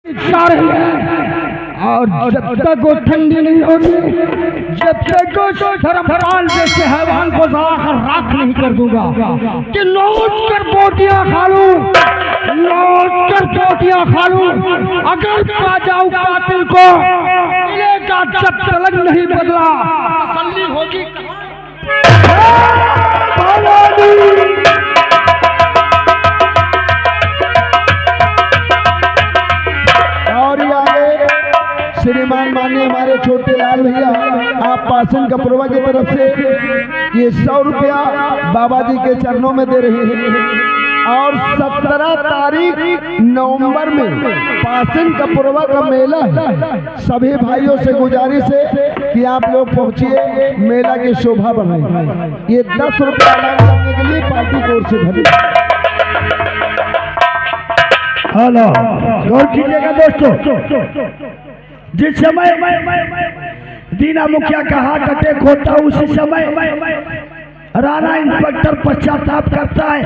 जा रही है और जब तक वो ठंडी नहीं होगी, जब तक वो धर्मपाल जैसे हैवान को जलाकर राख नहीं कर दूंगा कि नोच कर बोटियां खा लूं, नोच कर बोटियां खा लूं। अगर पा जाऊं कातिल को मिलेगा जब तलक नहीं बदला, तसल्ली होगी। श्रीमान माननीय हमारे छोटे लाल भैया, आप पासन कपरवा की तरफ से ये 100 रुपया बाबा जी के चरणों में दे रहे हैं। और 17 तारीख नवंबर में पासन कपरवा का मेला है। सभी भाइयों से गुजारिश है कि आप लोग पहुंचिए, मेला की शोभा बढ़ाएं। ये 10 रुपया करने के लिए पार्टी की ओर से धन्यवाद। हेलो, गौर कीजिएगा दोस्तों, जिस समय दीना मुखिया का हार्ट अटैक होता है उसी समय राणा इंस्पेक्टर पश्चाताप करता है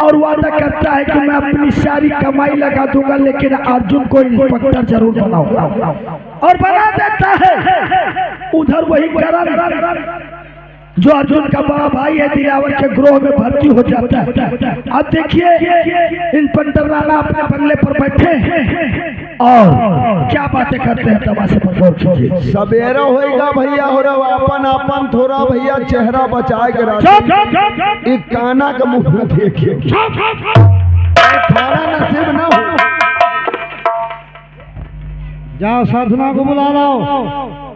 और वादा करता है कि मैं अपनी सारी कमाई लगा दूंगा, लेकिन अर्जुन को इंस्पेक्टर जरूर बनाऊंगा, और बना देता है। उधर वही करण जो अर्जुन का बड़ा भाई है दिलावर के ग्रोह में भर्ती हो जाता है। अब देखिए इंस्पेक्टर राणा अपने बंगले पर बैठे हैं और क्या बातें करते हैं, तमाशे पर गौर कीजिए। सवेरा होएगा भैया, हो रहा अपन अपन थोड़ा भैया चेहरा बचाए के रखिए। एक काना का मुंह देखिए, थाना नसीब ना हो। जाओ साधना को बुला लाओ,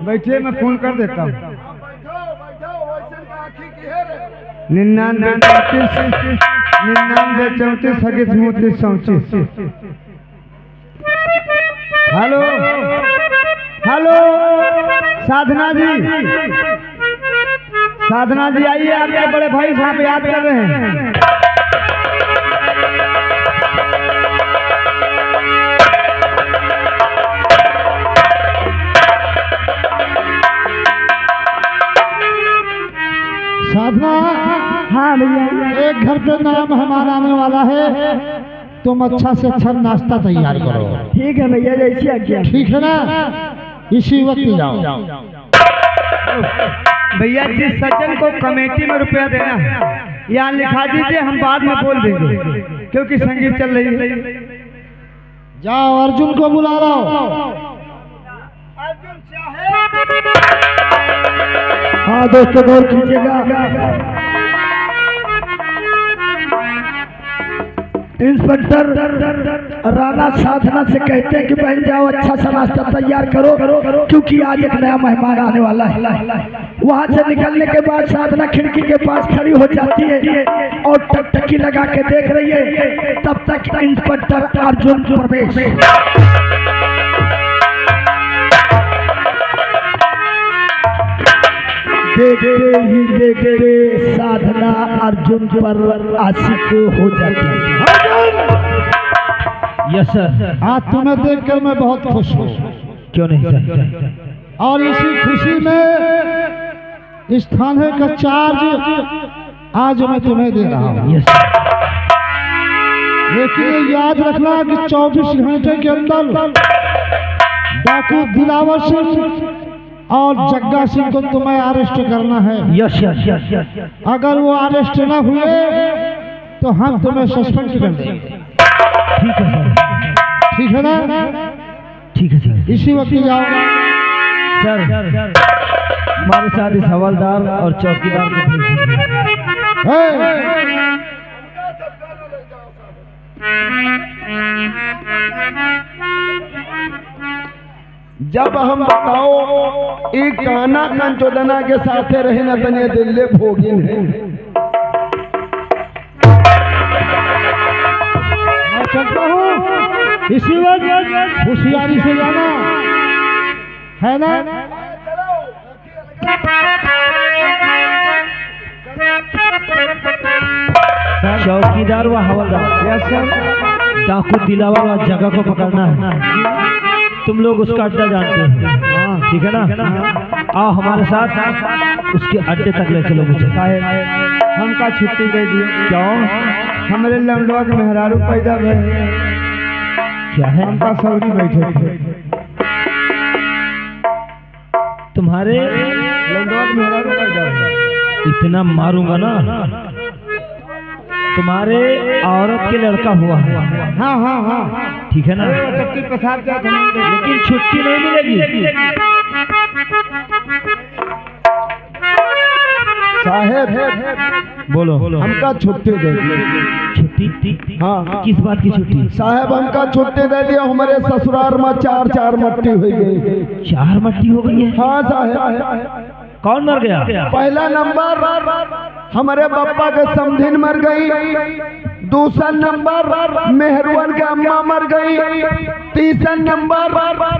बैठिए, मैं फोन कर देता हूँ। 99 34 34 हेलो हेलो, साधना जी, साधना जी आइए, आपके बड़े भाई साहब याद कर रहे हैं। साधना, हाँ भैया, एक घर पे नाम हमारा आने वाला है, तुम अच्छा से अच्छा नाश्ता तैयार करो। ठीक है भैया, जैसी आज्ञा। ठीक है ना, इसी वक्त जाओ। भैया जिस सज्जन को कमेटी में रुपया देना है यहाँ लिखा दीजिए, हम बाद में बोल देंगे क्योंकि संगीत चल रही है। जाओ अर्जुन को बुला लाओ। हाँ दोस्तों, गौर कीजिएगा, इंस्पेक्टर राणा साधना से कहते हैं कि बहन जाओ अच्छा सा नाश्ता तैयार करो, क्योंकि आज एक नया मेहमान आने वाला है। वहां से निकलने के बाद साधना खिड़की के पास खड़ी हो जाती है और टकटकी लगा के देख रही है। तब तक इंस्पेक्टर अर्जुन प्रवेश देखते ही देखते साधना अर्जुन पर आशिक हो जाती है। यस सर, आज तुम्हें देखकर मैं बहुत खुश हूँ। क्यों नहीं सर? और इसी खुशी में इस थाने का चार्ज आज मैं तुम्हें दे रहा हूँ। यस, लेकिन याद रखना कि 24 घंटे के अंदर डाकू दिलावर सिंह और जग्गा सिंह को तुम्हें अरेस्ट करना है। यस यस यस यस, अगर वो अरेस्ट न हुए तो हम तुम्हें सस्पेंड कर देंगे। ठीक है सर, ठीक है ना? ठीक है सर, इसी वक्त जाओ। सर हमारे साथ इस हवलदार और चौकीदार को जब हम बताओ एक काना कंचोदना के साथ रहे न तने दिल्ली भोगिन है। मैं चलता हूँ, इसी वक्त होशियारी से जाना है ना। चौकीदार व हवलदार, यस सर, डाकू दिलावर व जगह को पकड़ना है। तुम लोग उसका अड्डा जानते हो, ठीक है ना? आओ हमारे साथ उसके अड्डे तक ले चलो मुझे। हमका छुट्टी दे दिए। क्यों? हमारे लंडवा के मेहरारू पैदा भय। क्या है? हमका सऊदी बैठे थे तुम्हारे लंदन में हरा पैदा इतना मारूंगा ना, तुम्हारे औरत के लड़का हुआ है। हाँ हाँ हाँ ठीक है ना, प्रसाद क्या लेकिन छुट्टी नहीं मिलेगी। साहेब बोलो हमका छुट्टी दे दियो। छुट्टी? हाँ किस बात की छुट्टी? साहेब हमका छुट्टी दे दिया, हमारे ससुराल में चार मट्टी हुई गई। 4 मट्टी हो गई है? हाँ साहेब। कौन मर गया? पहला नंबर हमारे पापा के समधिन मर गई, दूसरा नंबर मेहरवन के अम्मा मर गई, तीसरा नंबर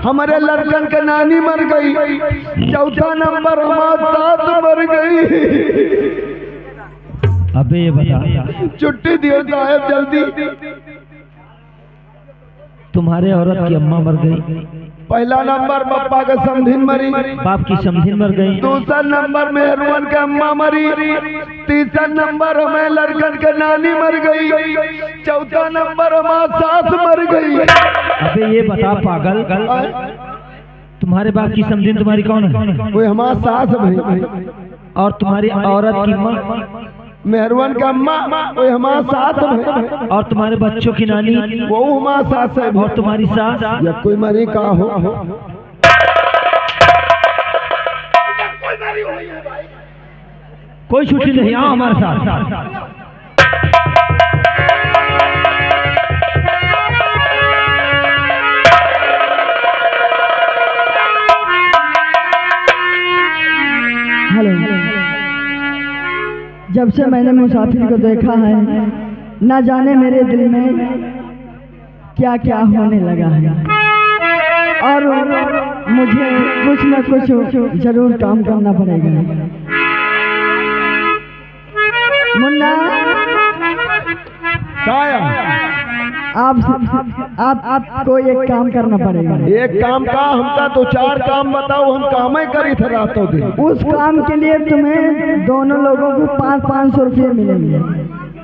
हमारे लड़कन के नानी मर गई, चौथा नंबर हमारे साथ मर गई। अबे ये बता, छुट्टी दियो साहब जल्दी। तुम्हारे औरत की अम्मा मर गई, पहला नंबर पापा के समधिन मरी, बाप की समधिन मर गई, दूसरा नंबर मेहरवन के अम्मा मरी, तीसरा नंबर हमें लड़कन के नानी मर गई, चौथा नंबर हमारे सास मर गई। अबे ये बता पागल, तुम्हारे बाप की समधिन तुम्हारी कौन है? वो हमारा सास भाई। और तुम्हारी औरत की माँ? मेहरवन का अम्मा वो हमारा सास भाई। और तुम्हारे बच्चों की नानी? वो हमारा सास है। और तुम्हारी सास? या कोई मरी का हो। कोई छुट्टी नहीं, आओ हमारे साथ। हेलो, जब से मैंने मुसाफिर को देखा है, न जाने मेरे दिल में क्या क्या होने लगा है, और मुझे कुछ न कुछ जरूर काम करना पड़ेगा। मुन्ना, आपको एक काम करना पड़ेगा। एक काम का हमका तो 4 काम बताओ, हम काम ही करी थे रातों दिन। उस काम के लिए तुम्हें दोनों लोगों को 500 रुपये मिलेंगे।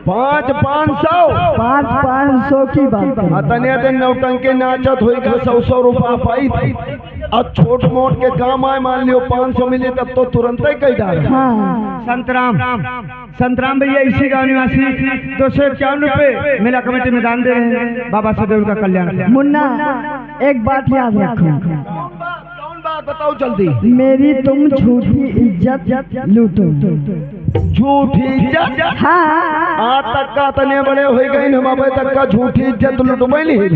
500 की बात है। तनिया दिन नौटंकी नाचत हुई 100 रुपया पाई थी। अब छोट मोट के काम आए, मान लियो 500 मिले तब तो तुरंत ही कही डाल। हाँ। संतराम भैया इसी गाँव निवासी 251 रुपए मेला कमेटी में दान दे रहे हैं, बाबा सदैव का कल्याण। मुन्ना, एक बात याद रखो। कौन बात बताओ जल्दी। मेरी तुम झूठी इज्जत लूटो। झूठी इज्जत? हाँ। आज तक का तने बड़े हो गए, हम अबे तक का झूठी इज्जत लूटो नहीं।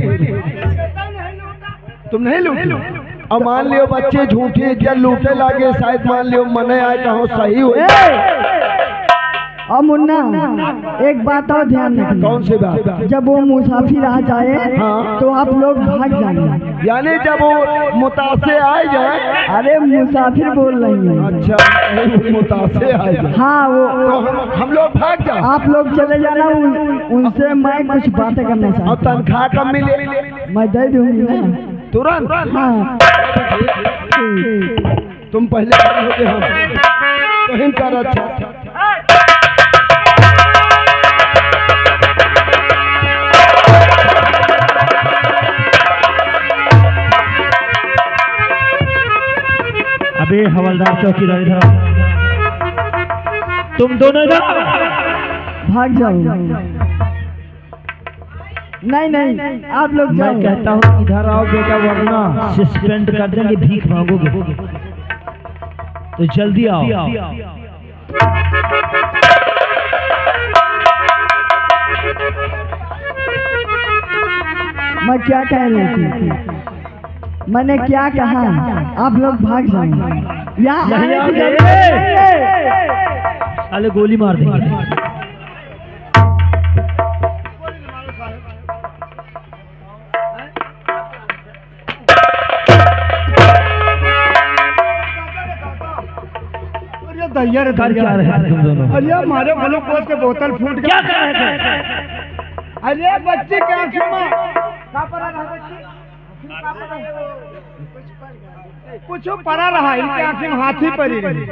तुम नहीं लूटो? अब मान लियो बच्चे झूठी इज्जत लूटे लागे, शायद मान लियो मने आए कहो सही हो। और मुन्ना, एक बात और ध्यान रखना। कौन सी बात? जब वो मुसाफिर आ जाए, हाँ। तो आप लोग भाग जाएंगे। यानी जब वो मुतासे आए जाए? अरे मुसाफिर बोल रही है। अच्छा, मुतासे आए जाए। हाँ, वो तो हम लोग भाग जाए। आप लोग चले जाना, उनसे मैं कुछ बातें करना चाहता हूँ। और तनख्वाह कब मिले? मैं दे दूंगी ना तुरंत। हाँ। तुम पहले होते हम तो हिम कर। अच्छा, अबे हवलदार चौकीदार इधर आओ। तुम दोनों इधर भाग जाओ। नहीं, आप लोग जाओ। मैं कहता हूँ इधर आओ बेटा, वरना सस्पेंड कर देंगे, भीख मांगोगे। तो जल्दी आओ। मैं क्या कह रही थी? मैंने क्या कहा? आप लोग भाग जाओ। यहाँ साले गोली मार देंगे। कर क्या रहे हैं तुम दोनों? अरे हमारे ग्लूकोज के बोतल फूट गया। क्या कर रहे थे? अरे बच्चे क्या क्यों कुछ पड़ा रहा, इनके आंखें में हाथी पड़ी रही।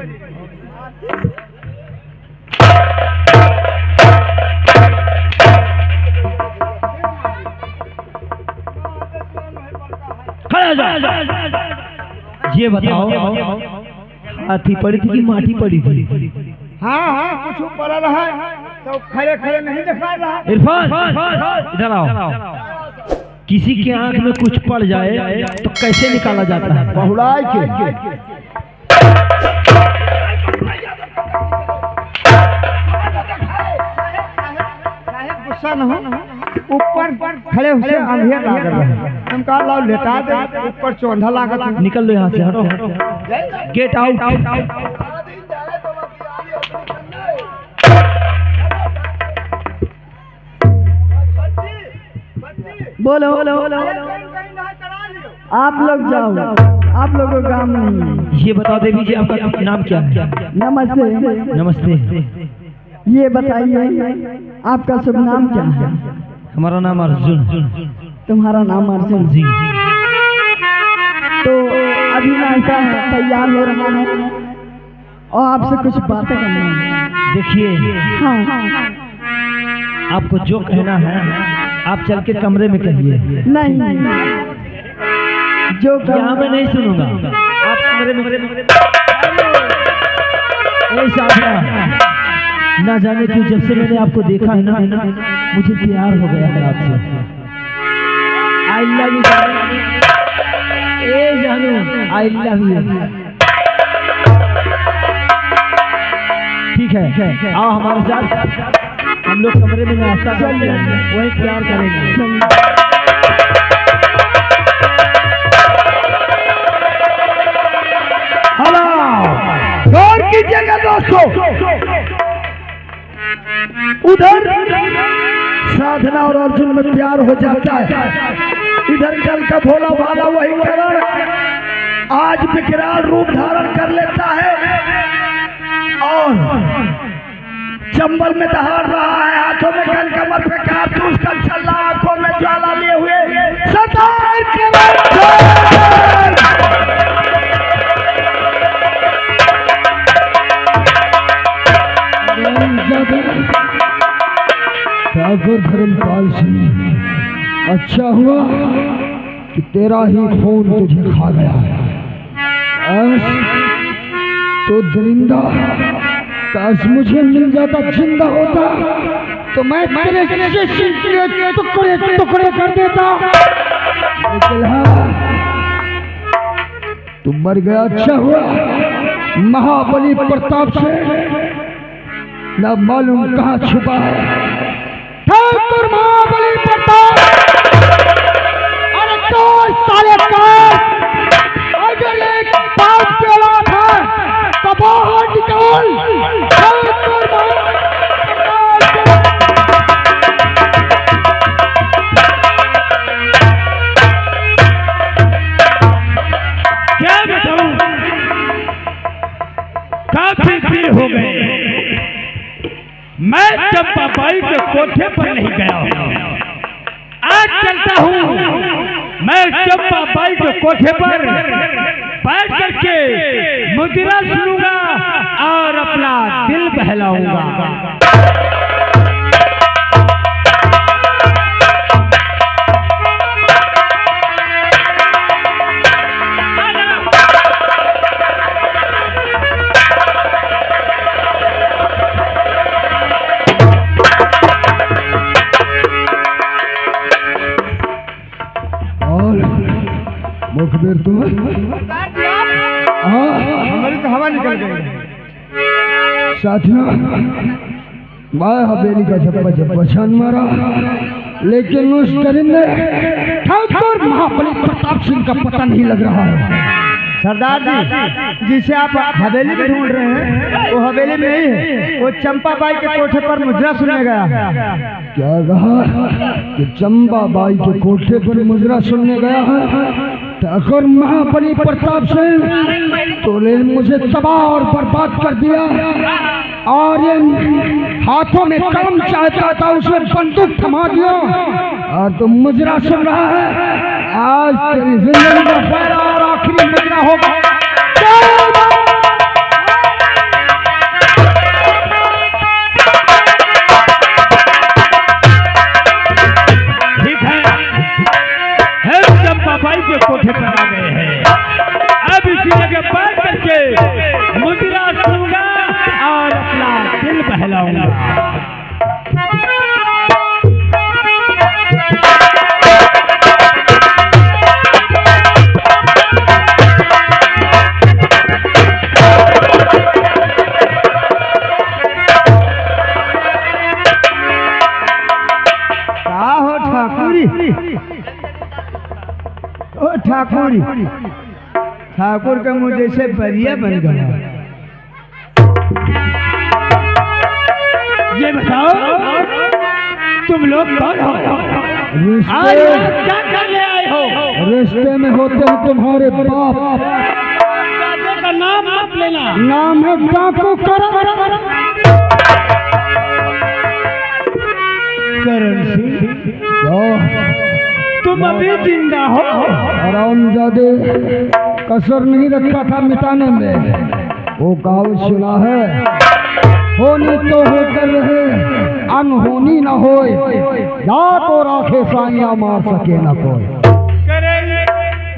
खड़ा जा। ये बताओ हाथी पड़ी थी कि माटी पड़ी थी? हाँ हाँ कुछ ऊपर रहा तो खड़े खड़े नहीं दिखा रहा। इरफान इधर आओ। किसी की आंख में कुछ पड़ जाए तो कैसे निकाला जाता है? बहुड़ाई के गुस्सा न हो, ऊपर खड़े होके अंधेर लागत रहे। हम कहा लाओ लेटा दे, ऊपर चौंधा लागत है। निकल लो यहाँ से, हटो गेट आउट। बोलो आप लोग जाओ, आप लोगों का काम नहीं है। ये बताओ देवी जी आपका नाम क्या है? नमस्ते। नमस्ते। ये बताइए आपका शुभ नाम क्या है? हमारा नाम अर्जुन। तुम्हारा नाम अर्जुन जी। तो अभी नाश्ता तैयार हो रहा है और आपसे कुछ बातें करनी है। देखिए हाँ आपको जो कहना है आप चल के कमरे में कहिए। नहीं जो यहाँ मैं नहीं सुनूंगा, आप कमरे में। साधना ना जाने क्यों जब से मैंने आपको देखा है ना मुझे प्यार हो गया है आपसे। आई लव यू जानू, आई लव यू। ठीक है आओ हमारे साथ, हम लोग कमरे में नाश्ता करेंगे, वही प्यार करेंगे। हेलो गौर कीजिएगा दोस्तों, उधर साधना और अर्जुन में प्यार हो जाता है, इधर कल का भोला भाला वही करण आज विकराल रूप धारण कर लेता है और चंबल में दहाड़ रहा है, हाथों में गन, कमर पे कारतूस का छल्ला, आंखों में ज्वाला लिए हुए सरदार ठाकुर धर्मपाल सिंह, अच्छा हुआ कि तेरा ही खून तुझे खा गया है। तो दरिंदा काश मुझे मिल जाता, जिंदा होता तो मैं तेरे जिस्म के टुकड़े टुकड़े कर देता, लेकिन हाँ तू मर गया। अच्छा हुआ महाबली प्रताप से न मालूम कहाँ छुपा है ठाकुर महाबली प्रताप। अरे तो साले का अगर एक बात के औलाद है तो बाहर निकल। ठाकुर क्या बताऊं, काफी देर हो गए, मैं चंपा बाई के कोठे पर नहीं गया हूँ। आज चलता हूँ मैं चंपा बाई के कोठे पर बैठ करके मुद्रा सुनूंगा और अपना दिल बहलाऊंगा। मुखबिर तुम हमारी तो हवा निकल गई। साथियों, मैं हवेली का झप्पा छान मारा, लेकिन उस दरिंदे ठाकुर महाबली प्रताप सिंह का पता नहीं लग रहा है। सरदार जी, जिसे आप हवेली में ढूंढ रहे हैं वो हवेली में नहीं है, वो चंपा बाई के कोठे पर मुजरा सुनने गया। क्या कहा कि चंपा बाई के कोठे पर मुजरा सुनने गया है? ठाकुर महाबली प्रताप सिंह तूने मुझे तबाह और बर्बाद कर दिया, और ये हाथों में कलम चाहता था उसमें बंदूक थमा दिया, और तुम मुजरा सुन रहा है। आज तेरी जिंदगी का पहला और आखिरी मुजरा होगा। ठीक है, चंपा बाई के कोठे पर आ गए हैं। अब इसी जगह बैठ करके मुद्रा सुनूंगा और अपना दिल बहलाऊंगा। ओ ठाकुरी, ठाकुर का मुंह जैसे बरिया बन गया। ये बताओ तुम लोग कौन हो? आज क्या करने आए हो? रिश्ते में होते हैं तुम्हारे बाप। दादे का नाम मत लेना। नाम है डाकू करण सिंह, तुम अभी जिंदा हो? हरामजादे, कसर नहीं रखा था मिटाने में। वो कहावत सुना है, होनी तो होकर रहे, अनहोनी न होए, या तो राखे साइया मार सके न कोई।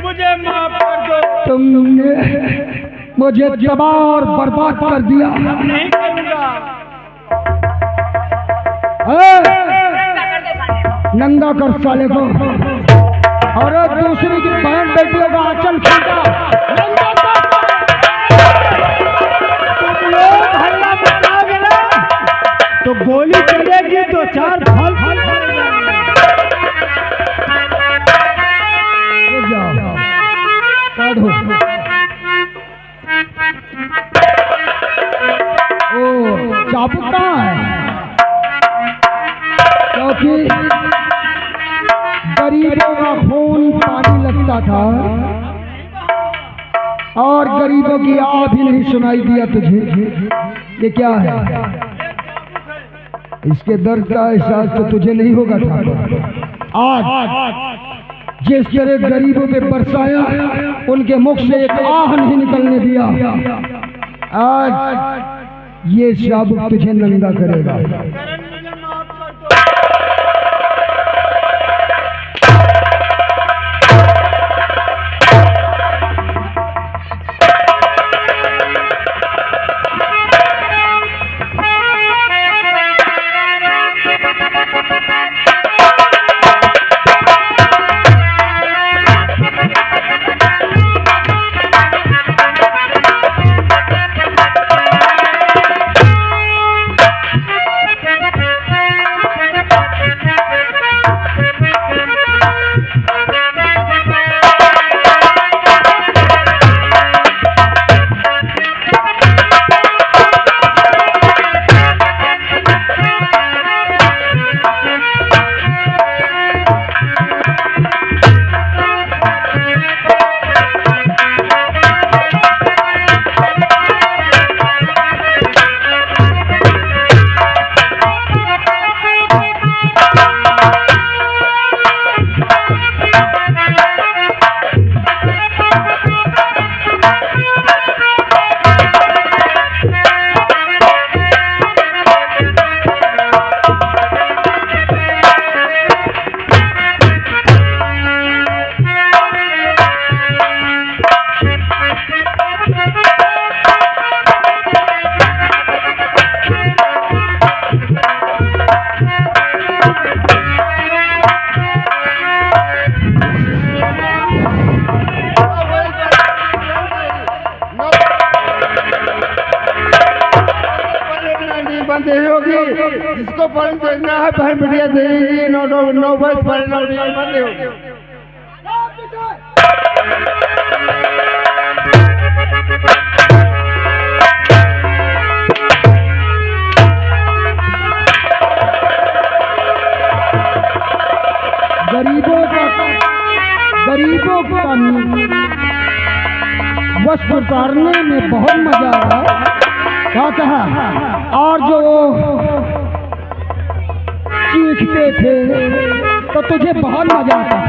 मुझे माफ कर दो। तुमने मुझे तबाह और बर्बाद कर दिया। नहीं करूंगा। नंगा कर साले को, और दूसरी की बहन बेटियों का आंचल खींचा। तुम लोग हल्ला मचाओगे ना तो गोली चलेगी तो चार फल ओ चाबुक कहाँ है? क्योंकि गरीबों का खून पानी लगता था और गरीबों की आह भी नहीं सुनाई दिया तुझे। ये क्या है? इसके दर्द का एहसास तो तुझे नहीं होगा था। आज जिस तरह गरीबों पे बरसाया, उनके मुख से एक आह नहीं निकलने दिया। आज ये शाबुक तुझे नंगा करेगा। जिसको पढ़ देना है भाई मीडिया देगी। नो बस पढ़ना बंद हो। गरीबों का वस्त्र उतारने में बहुत मजा आया। क्या कहा? और जो चीखते थे तो तुझे बहुत मजा आता था।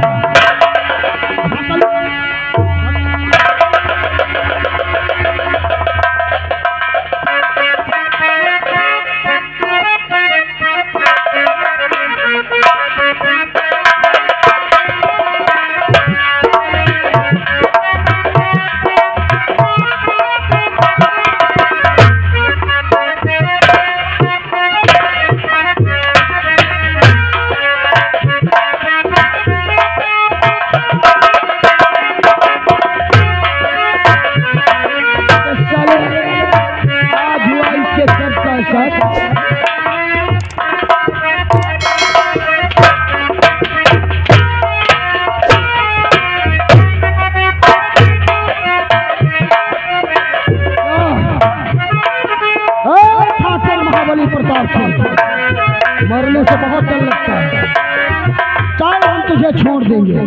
देंगे।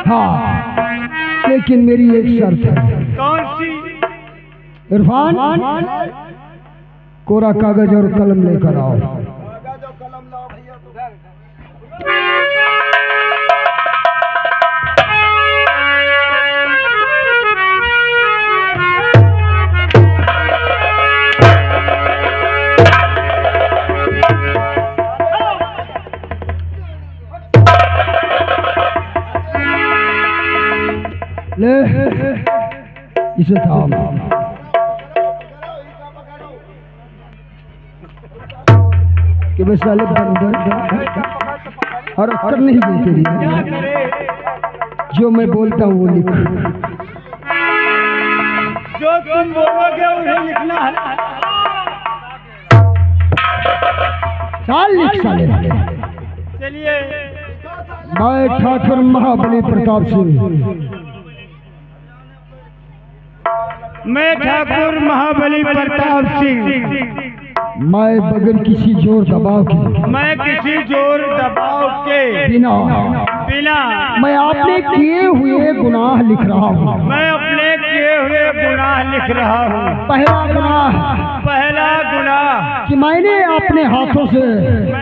हाँ, लेकिन मेरी एक शर्त है। कौन सी? इरफान, कोरा कागज और कलम लेकर आओ। ले इसे थाम। कि बस साले और अक्कर नहीं गई तेरी। जो मैं बोलता हूँ वो लिख। जो तुम बोलोगे उन्हें लिखना है। साल लिख साले। चलिए। मैं ठाकुर महाबली प्रताप सिंह, मैं ठाकुर महाबली प्रताप सिंह, मैं बगैर किसी जोर दबाव के, मैं किसी जोर दबाव के बिना मैं आपने किए हुए गुनाह लिख रहा हूँ। मैं अपने किए हुए गुनाह लिख रहा हूँ। पहला गुनाह पहला गुनाह कि मैंने अपने हाथों से